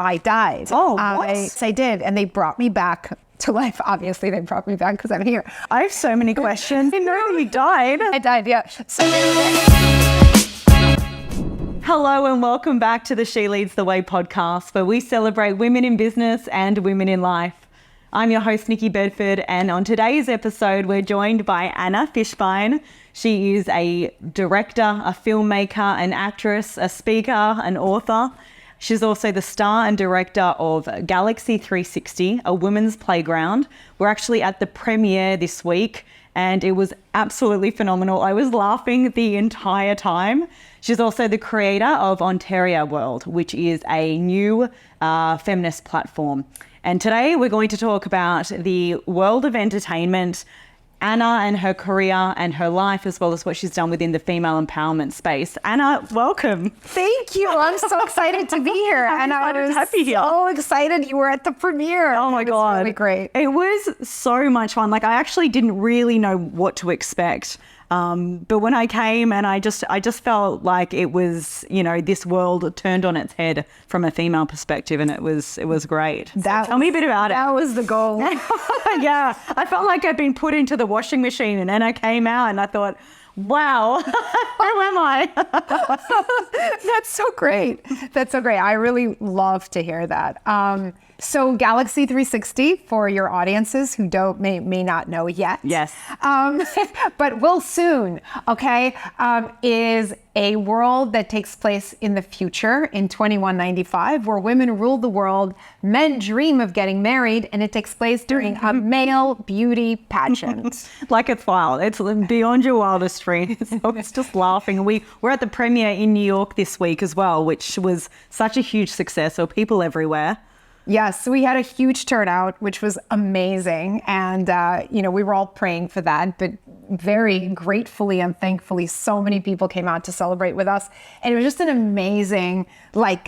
I died. Oh, what? Yes, I did. And they brought me back to life. Obviously, they brought me back because I'm here. I have so many questions. I know you died. I died, yeah. So, Hello and welcome back to the She Leads the Way podcast, where we celebrate women in business and women in life. I'm your host, Nikki Bedford, and on today's episode, we're joined by Anna Fishbeyn. She is a director, a filmmaker, an actress, a speaker, an author. She's also the star and director of Galaxy 360, a women's playground. We're actually at the premiere this week, and it was absolutely phenomenal. I was laughing the entire time. She's also the creator of Ontario World, which is a new feminist platform. And today we're going to talk about the world of entertainment, Anna and her career and her life, as well as what she's done within the female empowerment space. Anna, welcome. thank you. I'm so excited to be here. And I was so excited you were at the premiere. Oh my God. It was really great. It was so much fun. Like, I actually didn't really know what to expect. But when I came, and I just felt like it was, you know, this world turned on its head from a female perspective, and it was great. So tell me a bit about it. That was the goal. Yeah, I felt like I'd been put into the washing machine, and then I came out and I thought, wow, who am I? That's so great. That's so great. I really love to hear that. So Galaxy 360, for your audiences who may not know yet. Yes. But will soon, okay, is a world that takes place in the future in 2195, where women rule the world, men dream of getting married, and it takes place during a male beauty pageant. Like, it's wild. It's beyond your wildest dreams. So it's just laughing. We're at the premiere in New York this week as well, which was such a huge success. So people everywhere. Yes, we had a huge turnout, which was amazing. And, we were all praying for that, but very gratefully and thankfully, so many people came out to celebrate with us. And it was just an amazing,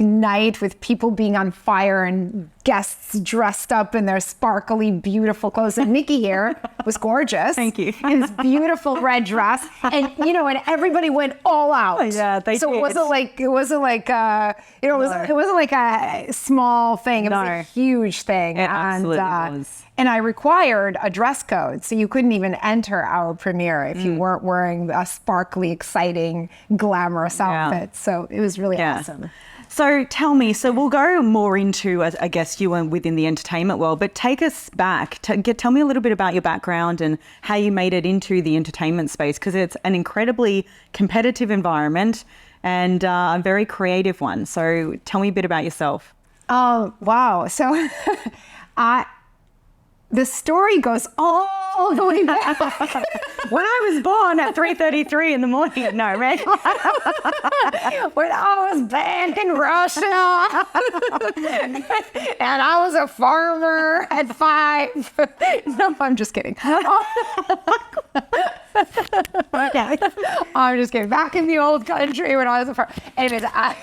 night with people being on fire and guests dressed up in their sparkly, beautiful clothes. And Nikki here was gorgeous. Thank you. In this beautiful red dress. And, and everybody went all out. Yeah, they So did. it wasn't like a small thing. It was a huge thing. It absolutely was. And I required a dress code, so you couldn't even enter our premiere if you weren't wearing a sparkly, exciting, glamorous outfit. So it was really awesome. So tell me, so we'll go more into, I guess, you and within the entertainment world, but take us back. Tell me a little bit about your background and how you made it into the entertainment space, because it's an incredibly competitive environment and a very creative one. So tell me a bit about yourself. Oh, wow. So the story goes all the way back. When I was born at 3:33 in the morning. No, right? When I was back in Russia. And I was a farmer at 5. No, I'm just kidding. I'm just kidding. Back in the old country when I was a farmer. Anyways, I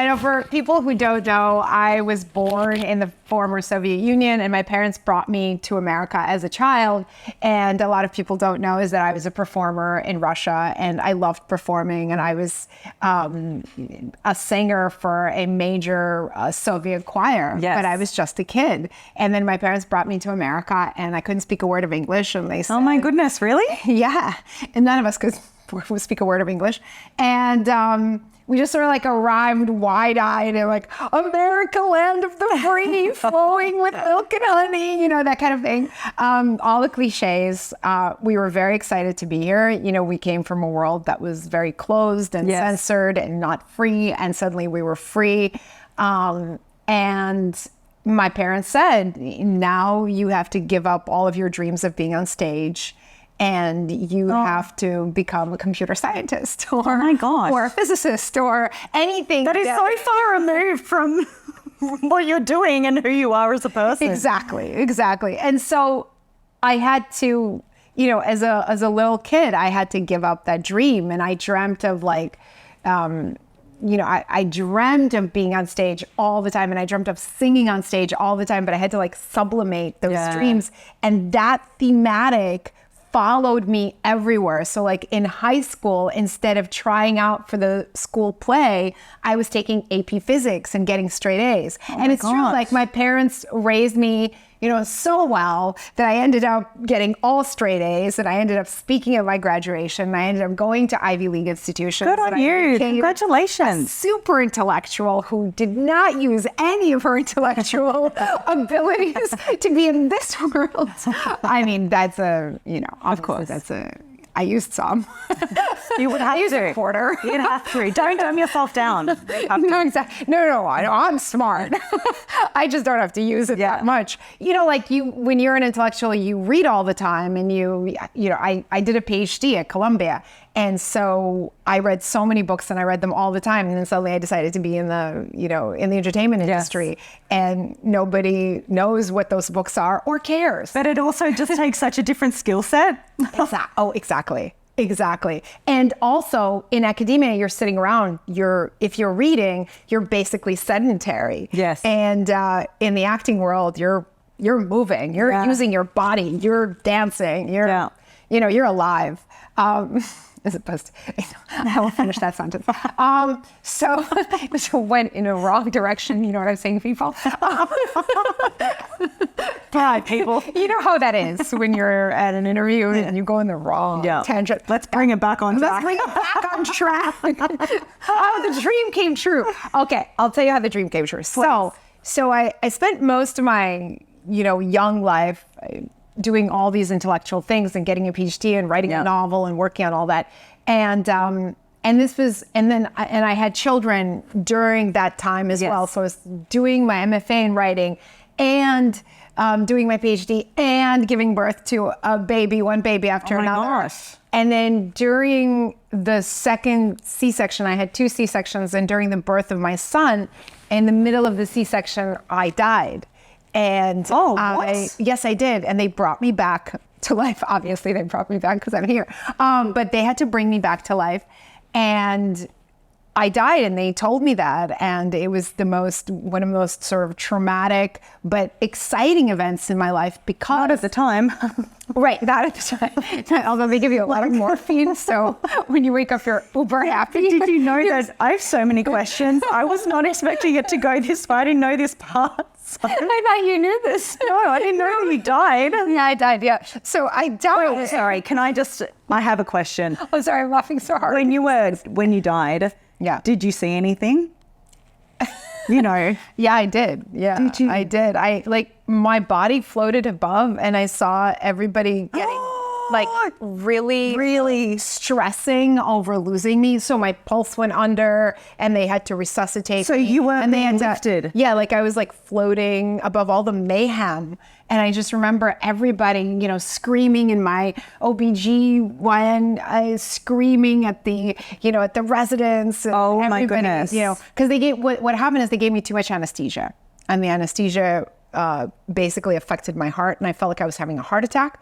know for people who don't know, I was born in the former Soviet Union, and my parents brought me to America as a child. And a lot of people don't know is that I was a performer in Russia, and I loved performing, and I was a singer for a major Soviet choir, but I was just a kid. And then my parents brought me to America, and I couldn't speak a word of English, and they said, oh my goodness, really? Yeah, and none of us could speak a word of English. And we just sort of arrived wide-eyed and America, land of the free, flowing with milk and honey, that kind of thing. All the cliches. We were very excited to be here. We came from a world that was very closed and censored and not free, and suddenly we were free. And my parents said, now you have to give up all of your dreams of being on stage, and you have to become a computer scientist or a physicist or anything. That is so far removed from what you're doing and who you are as a person. Exactly. And so I had to, as a little kid, I had to give up that dream. And I dreamt of I dreamt of being on stage all the time, and I dreamt of singing on stage all the time, but I had to sublimate those dreams. And that thematic followed me everywhere. So like in high school, instead of trying out for the school play, I was taking AP physics and getting straight A's. And it's true, like my parents raised me, you know, so well that I ended up getting all straight A's, and I ended up speaking at my graduation. I ended up going to Ivy League institutions. Good on you. Congratulations. A super intellectual who did not use any of her intellectual abilities to be in this world. I mean, that's a, you know, of course, I used some. You would have to. A quarter. You'd have to. Don't dumb yourself down. No, exactly. No, I'm smart. I just don't have to use it that much. You know, like when you're an intellectual, you read all the time, and you know, I did a PhD at Columbia. And so I read so many books, and I read them all the time. And then suddenly I decided to be in the, you know, in the entertainment industry, and nobody knows what those books are or cares. But it also just takes such a different skill set. Exactly. And also in academia, you're sitting around, if you're reading, you're basically sedentary. Yes. And in the acting world, you're moving, you're using your body, you're dancing, you know, you're alive. As opposed to, I will finish that sentence. So went in a wrong direction. You know what I'm saying, people? Bye, people. You know how that is when you're at an interview and you go in the wrong tangent. Let's bring it back on track. Oh, the dream came true. Okay, I'll tell you how the dream came true. So I spent most of my, you know, young life doing all these intellectual things and getting a PhD and writing a novel and working on all that. And I had children during that time as well. So I was doing my MFA in writing and doing my PhD and giving birth to one baby after another. Gosh. And then during the second C-section, I had 2 C-sections, and during the birth of my son, in the middle of the C-section, I died. And yes, I did. And they brought me back to life. Obviously, they brought me back because I'm here. But they had to bring me back to life. And I died, and they told me that. And it was one of the most sort of traumatic but exciting events in my life because... Not at the time. Right, not at the time. Although they give you a lot of morphine, so when you wake up, you're uber happy. Did you know that? I have so many questions. I was not expecting it to go this far. I didn't know this part. I thought you knew this. No, I didn't know you died. Yeah, I died, So I died. Oh, sorry, I have a question. Oh, sorry, I'm laughing so hard. When you died, did you see anything? You know. Yeah, I did. Yeah, did you? I did. My body floated above, and I saw everybody getting really stressing over losing me. So my pulse went under, and they had to resuscitate me. So you were being lifted. Yeah, I was floating above all the mayhem. And I just remember everybody, you know, screaming in my OBGYN, screaming at the residents. Oh my goodness. You know, because what happened is they gave me too much anesthesia, and the anesthesia basically affected my heart, and I felt like I was having a heart attack.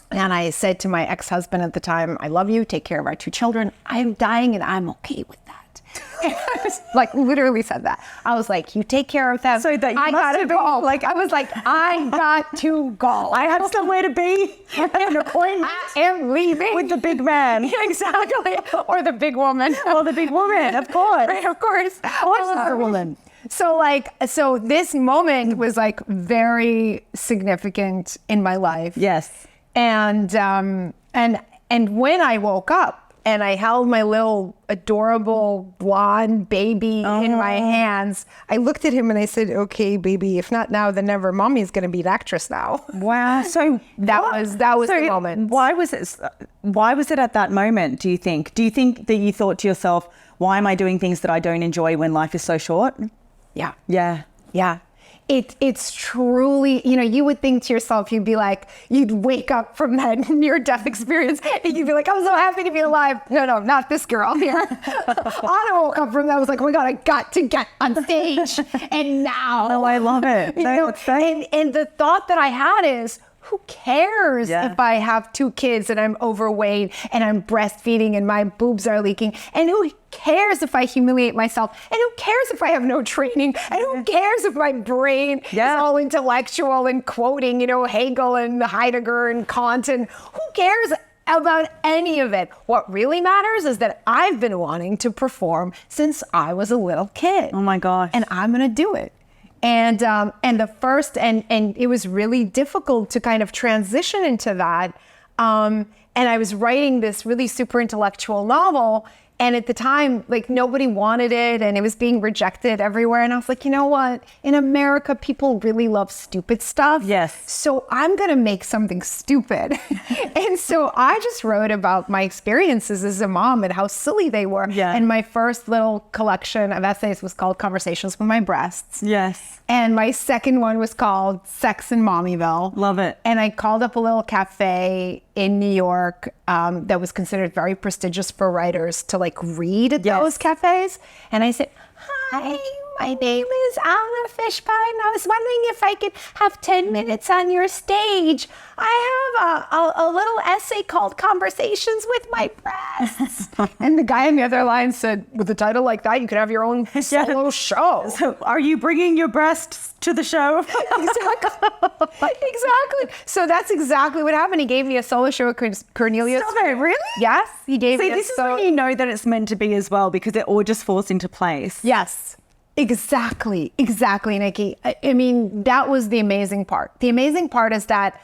And I said to my ex-husband at the time, I love you, take care of our 2 children. I'm dying and I'm okay with that. And I was literally said that. I was like, you take care of them. So that I gotta go. I was like, I got to go. I have somewhere to be. An appointment. I am leaving. With the big man. Exactly. Or the big woman. Well, the big woman, of course. Right, of course. The woman. So this moment was very significant in my life. Yes. And when I woke up and I held my little adorable blonde baby in my hands, I looked at him and I said, okay, baby, if not now, then never. Mommy's going to be an actress now. Wow. So that was the moment. Why was it at that moment, do you think? Do you think that you thought to yourself, why am I doing things that I don't enjoy when life is so short? Yeah. Yeah. Yeah. It's truly, you know, you would think to yourself, you'd wake up from that near-death experience and you'd be like, I'm so happy to be alive. No, not this girl here. Anna woke up from that, was like, oh my God, I got to get on stage. And now. Oh, I love it. And the thought that I had is, who cares if I have 2 kids and I'm overweight and I'm breastfeeding and my boobs are leaking? And who cares if I humiliate myself? And who cares if I have no training? And who cares if my brain is all intellectual and quoting, Hegel and Heidegger and Kant? And who cares about any of it? What really matters is that I've been wanting to perform since I was a little kid. Oh my gosh. And I'm going to do it. And the first, and it was really difficult to kind of transition into that. And I was writing this really super intellectual novel. And at the time, like, nobody wanted it and it was being rejected everywhere. And I was like, you know what? In America, people really love stupid stuff. Yes. So I'm going to make something stupid. And so I just wrote about my experiences as a mom and how silly they were. Yeah. And my first little collection of essays was called Conversations with My Breasts. Yes. And my second one was called Sex in Mommyville. Love it. And I called up a little cafe in New York that was considered very prestigious for writers to like read at those cafes. And I said, hi, my name is Anna Fishbeyn. I was wondering if I could have 10 minutes on your stage. I have a little essay called Conversations with My Breasts. And the guy on the other line said, with a title like that, you could have your own solo show. So are you bringing your breasts to the show? Exactly. So that's exactly what happened. He gave me a solo show at Cornelius. Stop it, really? Yes, he gave me this is when you know that it's meant to be as well, because it all just falls into place. Yes, exactly, Nikki. I mean, that was the amazing part. The amazing part is that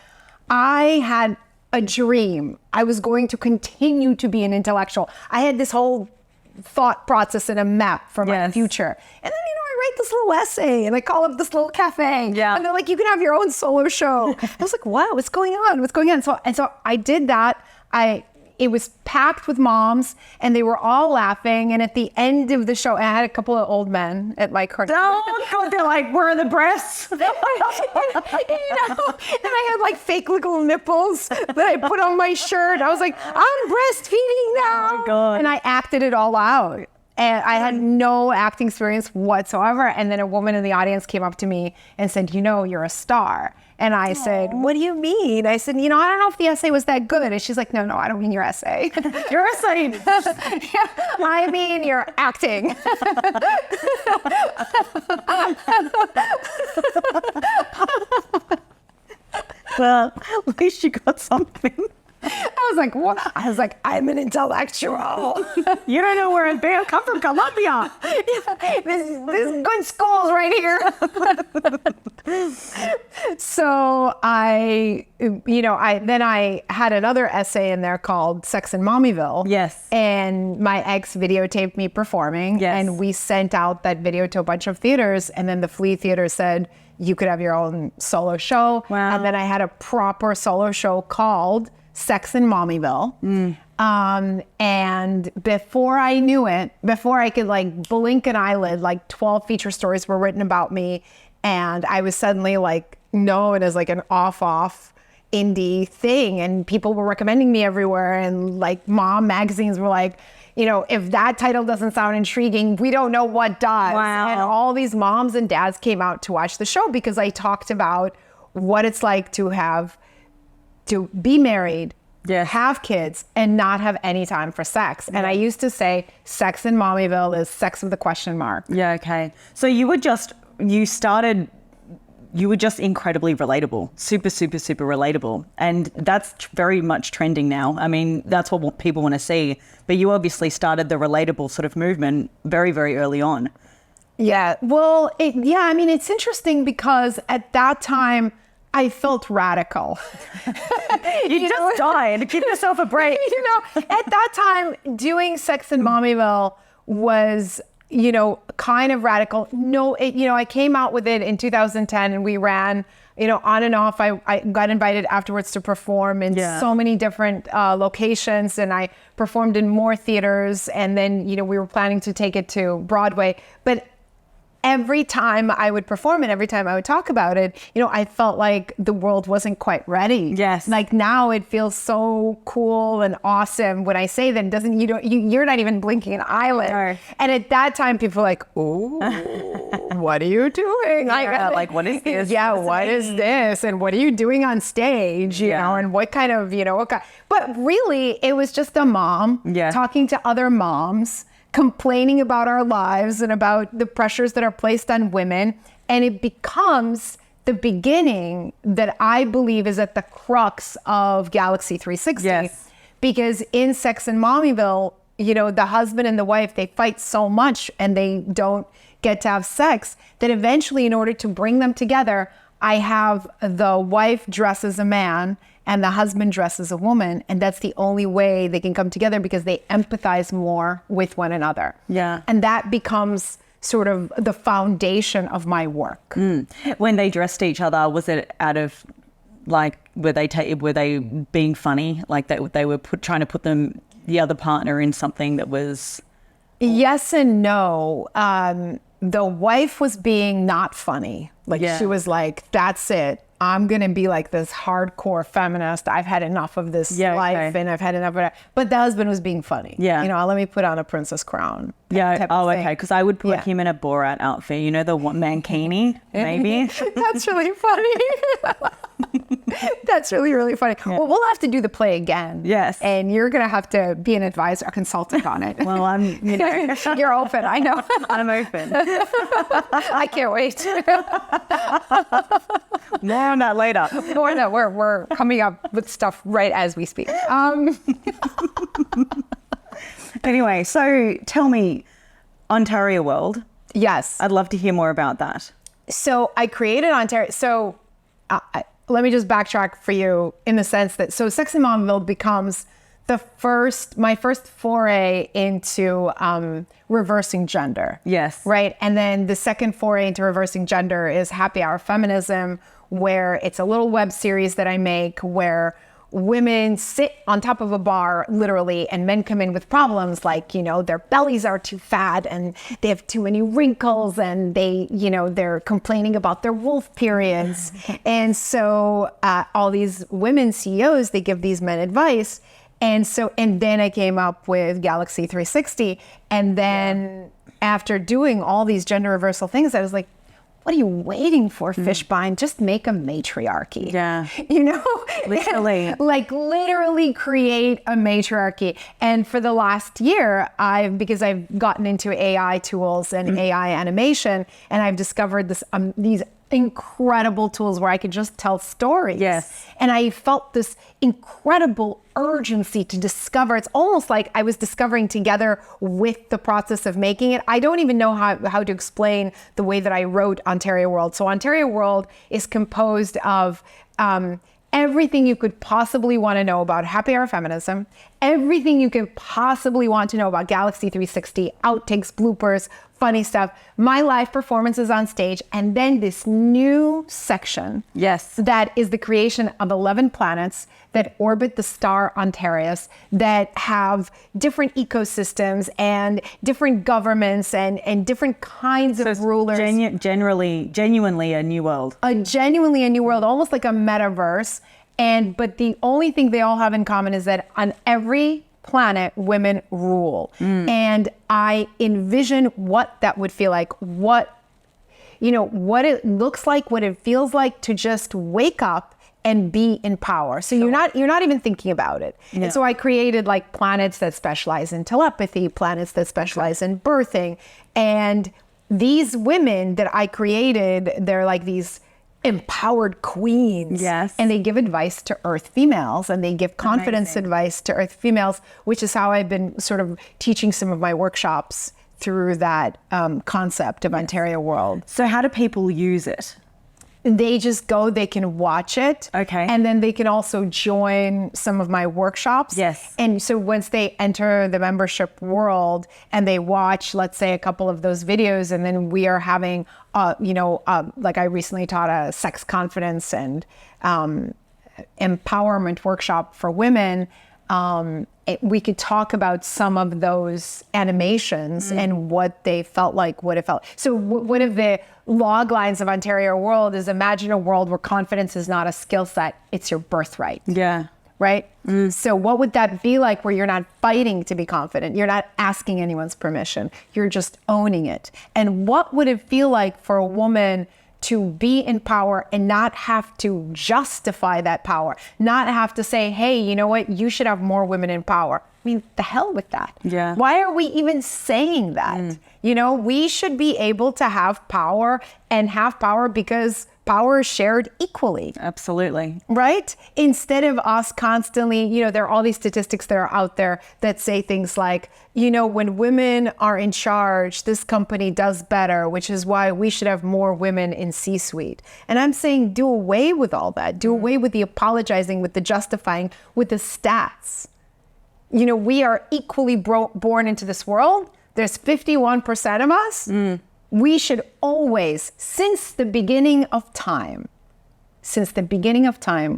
I had a dream. I was going to continue to be an intellectual. I had this whole thought process and a map for my future. And then, I write this little essay and I call up this little cafe. Yeah. And they're like, you can have your own solo show. I was like, what? What's going on? What's going on? So I did that. It was packed with moms and they were all laughing. And at the end of the show, I had a couple of old men at my corner. Oh, God, they're like, where are the breasts? And I had like fake little nipples that I put on my shirt. I was like, I'm breastfeeding now. Oh my God. And I acted it all out. And I had no acting experience whatsoever. And then a woman in the audience came up to me and said, you're a star. And I said, what do you mean? I said, I don't know if the essay was that good. And she's like, no, I don't mean your essay. Your essay. I mean your acting. Well, at least you got something. I was like, what? I was like, I'm an intellectual. You don't know where I've been. I come from Colombia. This is good schools right here. So I had another essay in there called Sex in Mommyville. Yes. And my ex videotaped me performing. Yes. And we sent out that video to a bunch of theaters. And then the Flea Theater said, you could have your own solo show. Wow. And then I had a proper solo show called Sex in Mommyville. And before I knew it, before I could like blink an eyelid, like 12 feature stories were written about me. And I was suddenly like known as like an off indie thing. And people were recommending me everywhere. And like mom magazines were like, if that title doesn't sound intriguing, we don't know what does. Wow. And all these moms and dads came out to watch the show because I talked about what it's like to be married, have kids, and not have any time for sex. And I used to say sex in Mommyville is sex with a question mark. Yeah, okay. So you were just incredibly relatable, super, super, super relatable. And that's very much trending now. I mean, that's what people want to see. But you obviously started the relatable sort of movement very, very early on. Yeah, well, it's interesting because at that time, I felt radical. You just died. Give yourself a break. At that time, doing Sex in Mommyville was, kind of radical. No, I came out with it in 2010 and we ran, on and off. I got invited afterwards to perform in so many different locations, and I performed in more theaters. And then, we were planning to take it to Broadway. But every time I would perform it, every time I would talk about it, you know, I felt like the world wasn't quite ready. Yes. Like now it feels so cool and awesome when I say that. You're not even blinking an eyelid. No. And at that time, people are like, "Oh, what are you doing?" Like, what is this? Yeah, what is this? And what are you doing on stage? You know, and what kind of, but really it was just a mom talking to other moms, complaining about our lives and about the pressures that are placed on women. And it becomes the beginning that I believe is at the crux of Galaxy 360. Yes. Because in Sex and Mommyville, the husband and the wife, they fight so much and they don't get to have sex that eventually, in order to bring them together, I have the wife dress as a man and the husband dress as a woman. And that's the only way they can come together, because they empathize more with one another. Yeah. And that becomes sort of the foundation of my work. When they dressed each other, was it out of like, were they being funny? Like they were trying to put the other partner in something that was... Yes and no. The wife was being not funny. Like she was like, that's it. I'm going to be like this hardcore feminist. I've had enough of this life and I've had enough of that. But the husband was being funny. Yeah. Let me put on a princess crown. Yeah. Oh, okay. Because I would put him in a Borat outfit. The mankini, maybe. That's really funny. That's really, really funny. Yeah. Well, we'll have to do the play again. Yes. And you're going to have to be an advisor, a consultant on it. Well, You're open. I know. I'm open. I can't wait. More on that later. More on that. We're coming up with stuff right as we speak. Anyway, so tell me, Ontario World. Yes. I'd love to hear more about that. So I created Ontario. So let me just backtrack for you in the sense that, Sex and Mommyville becomes my first foray into reversing gender. Yes. Right. And then the second foray into reversing gender is Happy Hour Feminism, where it's a little web series that I make where women sit on top of a bar, literally, and men come in with problems like, their bellies are too fat and they have too many wrinkles and they're complaining about their wolf periods. And so all these women CEOs, they give these men advice. And then I came up with Galaxy 360. And then after doing all these gender reversal things, I was like, what are you waiting for, Fishbeyn? Just make a matriarchy. Yeah. Literally. Like literally create a matriarchy. And for the last year, because I've gotten into AI tools and AI animation, and I've discovered these incredible tools where I could just tell stories. Yes. And I felt this incredible urgency to discover. It's almost like I was discovering together with the process of making it. I don't even know how to explain the way that I wrote Ontario World. So Ontario World is composed of everything you could possibly want to know about Happy Hour Feminism, everything you could possibly want to know about Galaxy 360, outtakes, bloopers, funny stuff, my live performances on stage, and then this new section that is the creation of 11 planets that orbit the star Antares, that have different ecosystems and different governments and different kinds of rulers. Genuinely a new world. Genuinely a new world, almost like a metaverse. But the only thing they all have in common is that on every planet, women rule. And I envision what that would feel like, what it looks like, what it feels like to just wake up and be in power. So you're not even thinking about it. Yeah. And so I created like planets that specialize in telepathy, planets that specialize in birthing. And these women that I created, they're like these empowered queens. Yes. And they give advice to Earth females, and they give confidence advice to Earth females, which is how I've been sort of teaching some of my workshops through that concept of Ontario World. So how do people use it? They just go, they can watch it. Okay. And then they can also join some of my workshops. Yes. And so once they enter the membership world and they watch, let's say, a couple of those videos, and then we are having, like I recently taught a sex confidence and empowerment workshop for women. we could talk about some of those animations and what they felt like, what it felt. So one of the log lines of Ontario World is imagine a world where confidence is not a skill set, it's your birthright. Yeah. Right? So what would that be like where you're not fighting to be confident? You're not asking anyone's permission. You're just owning it. And what would it feel like for a woman to be in power and not have to justify that power, not have to say, hey, you know what, you should have more women in power. I mean, the hell with that. Yeah. Why are we even saying that? You know, we should be able to have power and have power because power is shared equally. Absolutely. Right? Instead of us constantly, you know, there are all these statistics that are out there that say things like, you know, when women are in charge, this company does better, which is why we should have more women in C-suite. And I'm saying do away with all that. Do away with the apologizing, with the justifying, with the stats. You know, we are equally born into this world. There's 51% of us. We should always, since the beginning of time,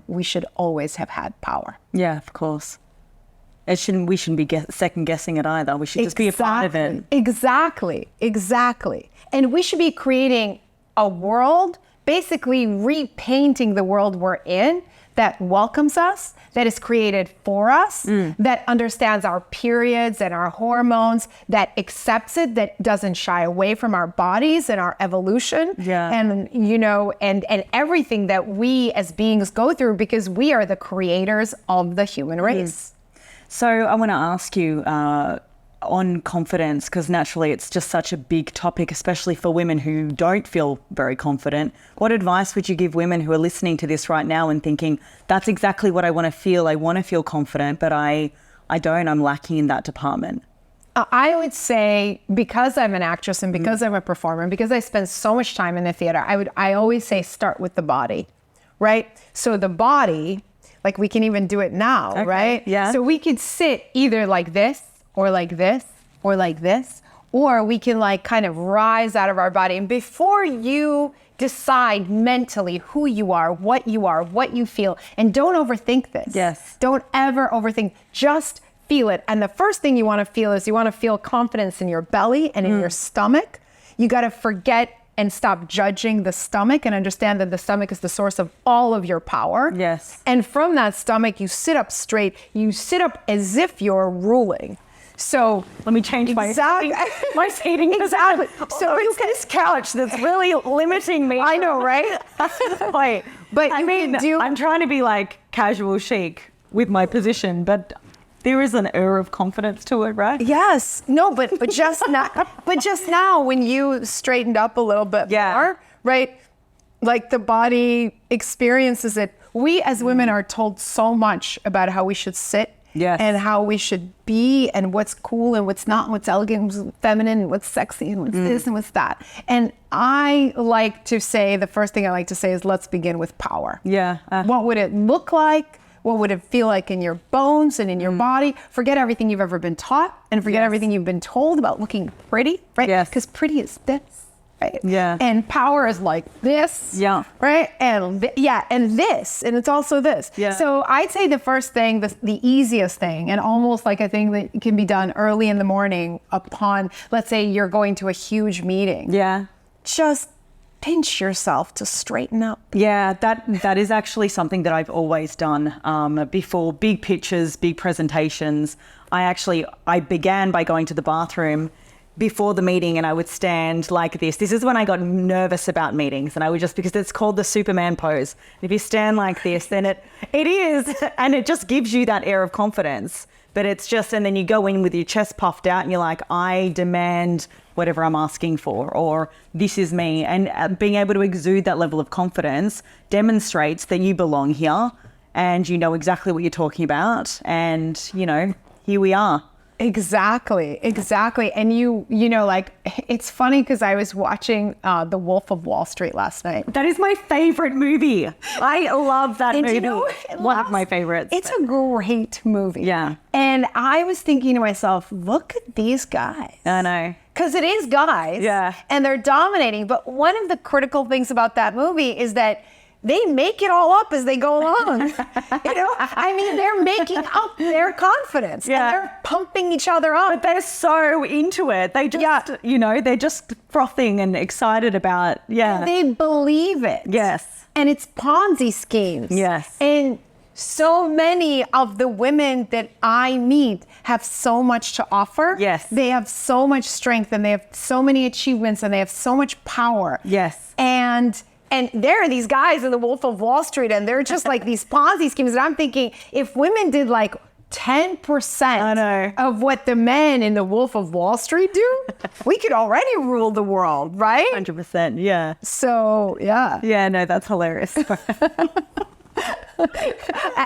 we should always have had power. Yeah, of course. We shouldn't be second guessing it either. We should just be a part of it. Exactly. And we should be creating a world, basically repainting the world we're in, that welcomes us, that is created for us, that understands our periods and our hormones, that accepts it, that doesn't shy away from our bodies and our evolution, and you know, and everything that we as beings go through, because we are the creators of the human race. So I want to ask you on confidence, because naturally it's just such a big topic, especially for women who don't feel very confident. What advice would you give women who are listening to this right now and thinking, that's exactly what I want to feel. I want to feel confident, but I'm lacking in that department? I would say, because I'm an actress and because I'm a performer, and because I spend so much time in the theater, I always say start with the body, right? So the body, like we can even do it now, right? Yeah. So we could sit either like this, or like this, or like this, or we can like kind of rise out of our body. And before you decide mentally who you are, what you feel, and don't overthink this. Yes. Don't ever overthink, just feel it. And the first thing you want to feel is you want to feel confidence in your belly and in your stomach. You got to forget and stop judging the stomach and understand that the stomach is the source of all of your power. Yes. And from that stomach, you sit up straight. You sit up as if you're ruling. So let me change my seating. Exactly. So it's this couch that's really limiting me. I know, right? Wait, but I'm trying to be like casual chic with my position, but there is an air of confidence to it, right? Yes. No, but just now when you straightened up a little bit more, right? Like the body experiences it. We as women are told so much about how we should sit. Yes. And how we should be, and what's cool and what's not, and what's elegant and what's feminine and what's sexy and what's this and what's that. And I like to say, the first thing I like to say is, let's begin with power. Yeah. What would it look like? What would it feel like in your bones and in your body? Forget everything you've ever been taught and forget everything you've been told about looking pretty, right? Yes. Because pretty is this. Right? Yeah. And power is like this. Yeah. Right? And and this. And it's also this. Yeah. So I'd say the first thing, the easiest thing, and almost like a thing that can be done early in the morning upon, let's say you're going to a huge meeting. Yeah. Just pinch yourself to straighten up. Yeah, that is actually something that I've always done before big pitches, big presentations. I began by going to the bathroom before the meeting, and I would stand like this. This is when I got nervous about meetings, and I would just, because it's called the Superman pose. If you stand like this, then it is, and it just gives you that air of confidence. But it's just, and then you go in with your chest puffed out and you're like, I demand whatever I'm asking for, or this is me. And being able to exude that level of confidence demonstrates that you belong here and you know exactly what you're talking about. And, you know, here we are. Exactly. And you know, like, it's funny because I was watching The Wolf of Wall Street last night. That is my favorite movie. I love that movie. You know, one of my favorites. It's a great movie. Yeah. And I was thinking to myself, look at these guys. I know. Because it is guys. Yeah. And they're dominating. But one of the critical things about that movie is that they make it all up as they go along. I mean, they're making up their confidence. Yeah. And they're pumping each other up. But they're so into it. They just, they're just frothing and excited about, They believe it. Yes. And it's Ponzi schemes. Yes. And so many of the women that I meet have so much to offer. Yes. They have so much strength and they have so many achievements and they have so much power. Yes. And there are these guys in the Wolf of Wall Street and they're just like these Ponzi schemes. And I'm thinking if women did like 10% of what the men in the Wolf of Wall Street do, we could already rule the world, right? 100%. Yeah. So, yeah. Yeah, no, that's hilarious.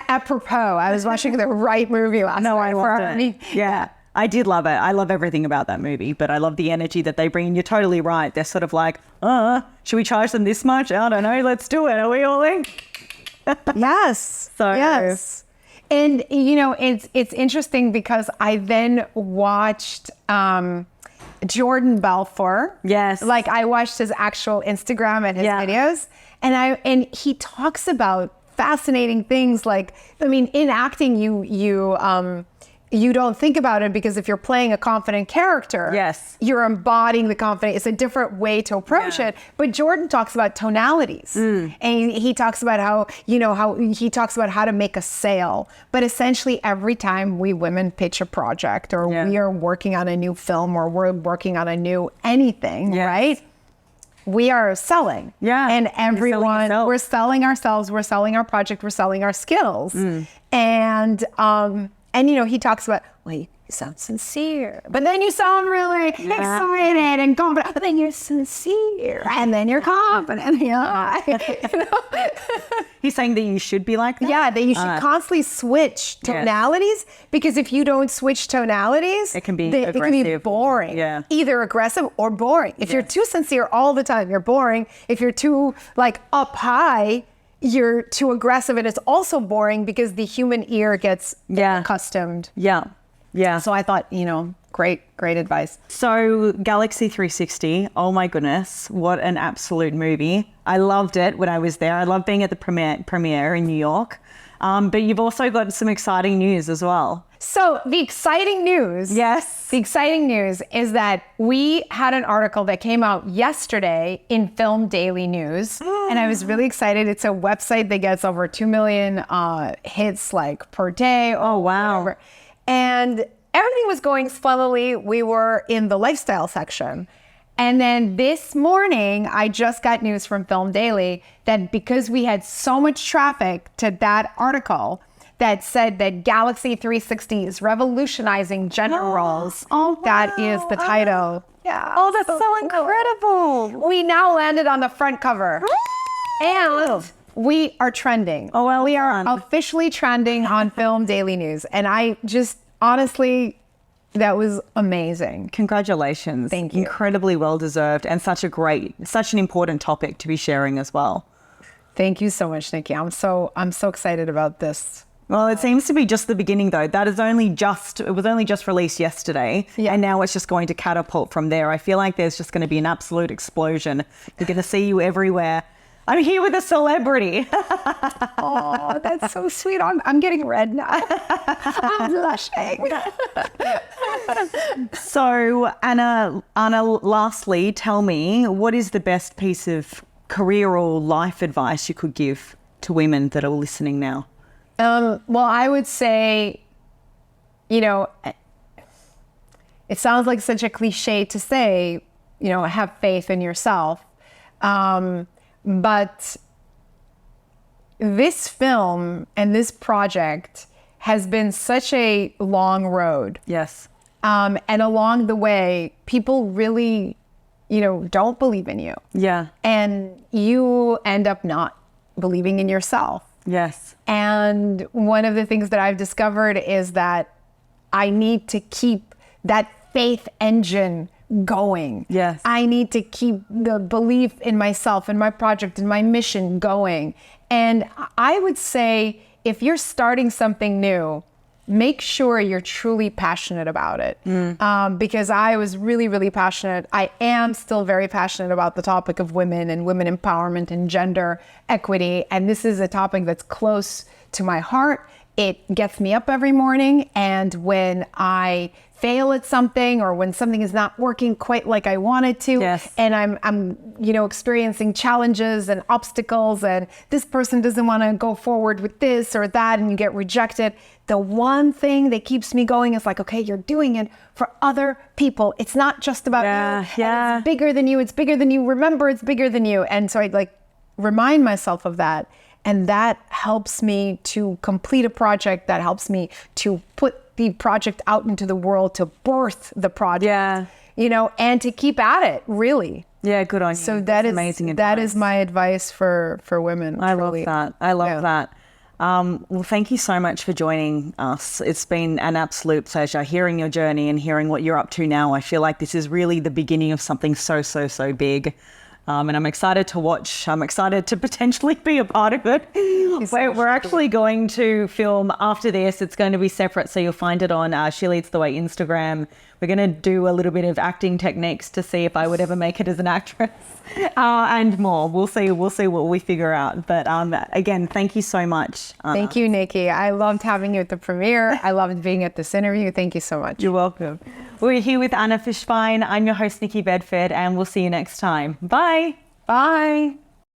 Apropos, I was watching the right movie last night. I loved it. Yeah. I did love it. I love everything about that movie, but I love the energy that they bring. You're totally right. They're sort of like, should we charge them this much? I don't know. Let's do it. Are we all in? Yes. Yes. And, it's interesting because I then watched Jordan Belfort. Yes. Like I watched his actual Instagram and his videos. And he talks about fascinating things like, I mean, in acting, you don't think about it because if you're playing a confident character, you're embodying the confidence. It's a different way to approach it. But Jordan talks about tonalities, and he talks about how to make a sale. But essentially, every time we women pitch a project, or we are working on a new film, or we're working on a new anything, right? We are selling. Yeah. And everyone, we're selling ourselves, we're selling our project, we're selling our skills. And he talks about, well, you sound sincere, but then you sound really excited and confident, but then you're sincere and then you're confident. He's saying that you should be like that? Yeah, that you should constantly switch tonalities because if you don't switch tonalities, it can be aggressive. It can be boring. Yeah. Either aggressive or boring. If you're too sincere all the time, you're boring. If you're too up high, you're too aggressive, and it's also boring because the human ear gets accustomed. Yeah. So I thought, great advice. So Galaxy 360, oh my goodness, what an absolute movie. I loved it when I was there. I loved being at the premiere in New York. But you've also got some exciting news as well. So the exciting news. Yes. The exciting news is that we had an article that came out yesterday in Film Daily News. And I was really excited. It's a website that gets over 2 million hits per day. Oh, wow. Whatever. And everything was going funnily. We were in the lifestyle section. And then this morning, I just got news from Film Daily that because we had so much traffic to that article that said that Galaxy 360 is revolutionizing gender roles. Oh, wow. That is the title. Yeah. Oh, that's so incredible. We now landed on the front cover. And we are trending. Oh, well, we are officially trending on Film Daily News. And I just, honestly, that was amazing. Congratulations. Thank you. Incredibly well-deserved and such an important topic to be sharing as well. Thank you so much, Nikki. I'm so excited about this. Well, it seems to be just the beginning though. It was only just released yesterday and now it's just going to catapult from there. I feel like there's just going to be an absolute explosion. You're going to see you everywhere. I'm here with a celebrity. Oh, that's so sweet. I'm getting red now. I'm blushing. So, Anna, lastly, tell me, what is the best piece of career or life advice you could give to women that are listening now? Well, I would say, it sounds like such a cliche to say, have faith in yourself. But this film and this project has been such a long road. Yes. And along the way, people really, don't believe in you. Yeah. And you end up not believing in yourself. Yes. And one of the things that I've discovered is that I need to keep that faith engine going. Yes. I need to keep the belief in myself and my project and my mission going. And I would say if you're starting something new, make sure you're truly passionate about it. Because I was really, really passionate. I am still very passionate about the topic of women and women empowerment and gender equity. And this is a topic that's close to my heart. It gets me up every morning. And when I fail at something, or when something is not working quite like I want it to, and I'm experiencing challenges and obstacles, and this person doesn't want to go forward with this or that, and you get rejected, the one thing that keeps me going is like, okay, you're doing it for other people. It's not just about you. And it's bigger than you. It's bigger than you. Remember, it's bigger than you. And so I remind myself of that. And that helps me to complete a project, that helps me to put the project out into the world, to birth the project, and to keep at it, really. Yeah, good on you. So that is amazing advice. That is my advice for women. I love that. I love that. Well, thank you so much for joining us. It's been an absolute pleasure hearing your journey and hearing what you're up to now. I feel like this is really the beginning of something so, so, so big. And I'm excited to watch. I'm excited to potentially be a part of it. We're actually going to film after this. It's going to be separate, so you'll find it on She Leads the Way Instagram. We're going to do a little bit of acting techniques to see if I would ever make it as an actress, and more. We'll see what we figure out. But again, thank you so much, Anna. Thank you, Nikki. I loved having you at the premiere. I loved being at this interview. Thank you so much. You're welcome. We're here with Anna Fishbeyn. I'm your host, Nikki Bedford, and we'll see you next time. Bye. Bye.